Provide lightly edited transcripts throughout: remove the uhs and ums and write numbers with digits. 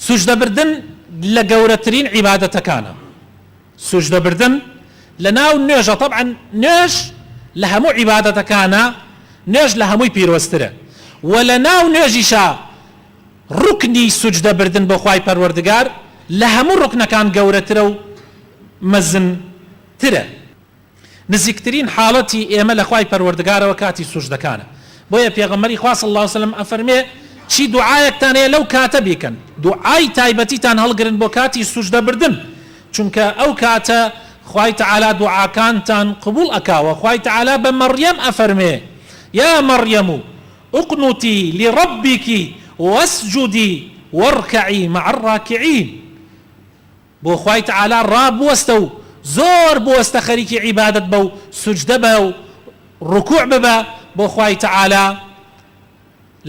سوجدە بردن لە گەورەترین عیبادەتەکانە. سوجدە بردن لە ناو نوێژە، طبعا نوێژ لە هەموو عیبادەتەکانە نوێژ لە هەمووی پیرۆسترە، و لە ناو نوێژیشە ڕوکنی سوجدە بردن بۆ خوای پەروەردگار لە هەموو ڕوکنەکان گەورەترە و مەزنترە. نزیکترین حاڵەتی ئێمە لە خوای پەروەردگارەوە کاتی سوجدەکانە. بۆیە پێغەمبەری خوا صلی الله علیه وسلم ئەفەرمێ چی دوعایەکتان هەیە لەو کاتە بیکەن، دوعای تایبەتیتان هەڵگرن بۆ کاتی سوجدە بردن، چونکە ئەو کاتە خوای تعالی دوعاکانتان قبول ئەکاوە. خوای تعالی بە مەڕیەم ئەفەرمێ یا مەڕیەم اقنوتی لربکی واسجدی واركعي مع الراكعين. بۆ خوای تعالی ڕابوەستە و زۆر بوەستە خەریکی عیبادەت بە و سوجدە بە و ڕکوع ببە بۆ خوای تعالی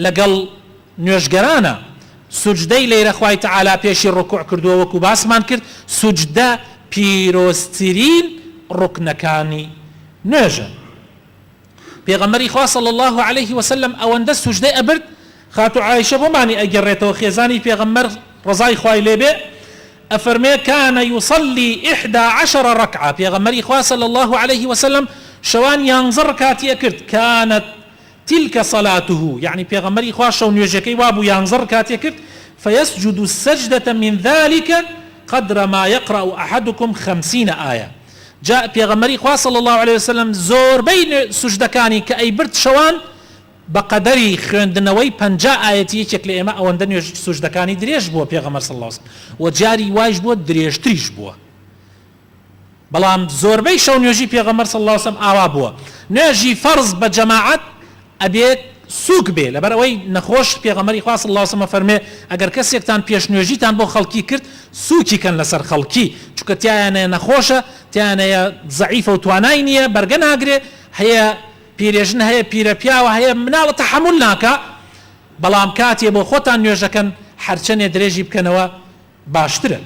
لەگەڵ نوێژگەرانە. سوجدەی لێرە خوای تعالی پێشی ڕکوع کردووە وەکو باسمان کرد، سوجدە پیرۆستترین ڕوکنەکانی نوێژە. پێغەمبەری خوا صلی الله عليه وسلم ئەوەندە سوجدەی ئەبرد، خاتو عایشە بۆمانی ئەگەڕێتەوە خێزانی پێغەمبەر ڕزای خوای لێبێ ئەفەرمێ كان يصلي 11 ركعة. پێغەمبەری خوا صلی الله عليه وسلم شەوان 11 ڕکاتی ئەکرد. كانت تلك صلاته، يعني پێغەمبەری خوا شەو نوێژەکەی وابوو 11 ڕکاتی ئەکرد. فيسجد السجدة من ذلك قدر ما يقرأ أحدكم 50 آية. جاء پێغەمبەری خوا صلی الله عليه وسلم زۆربەی سوجدەکانی کە ئەیبرد شەوان بەقەدەری خوێندنەوەی 50 ئاەتی یەکێک لە ئێمە ئەوەندە نوێژ سوجدەکانی درێژ بووە پێغەمبەر صلی الله عليه وسلم، و جاری وایش بووە درێژتریش بووە. بەڵام زۆربەی شەو نوێژی پێغەمبەر صلی الله عليه وسلم ئاوا بووە. نوێژی فەرز بە جەماعەت ئەبێت سوک بێ، لەبەر ئەوەی نەخۆش پێغەمبەری خوا صلی الله عليه وسلم فەرمێ ئەگەر کەسێکتان پێش نوێژیتان بۆ خەڵکی کرد سوکی کەن لەسەر خەڵکی، چونکە تیانەیە نەخۆشە، تیانەیە زەعیفە و توانای نییە، بەرگە ناگرێ، هەیە پیرێژن، هەیە پیرە پیاوە، هەیە مناڵە تەحەموڵ ناکە. بەڵام کاتێ بۆ خۆتان نوێژەکەن هەرچەندێ درێژی بکەنەوە باشترە.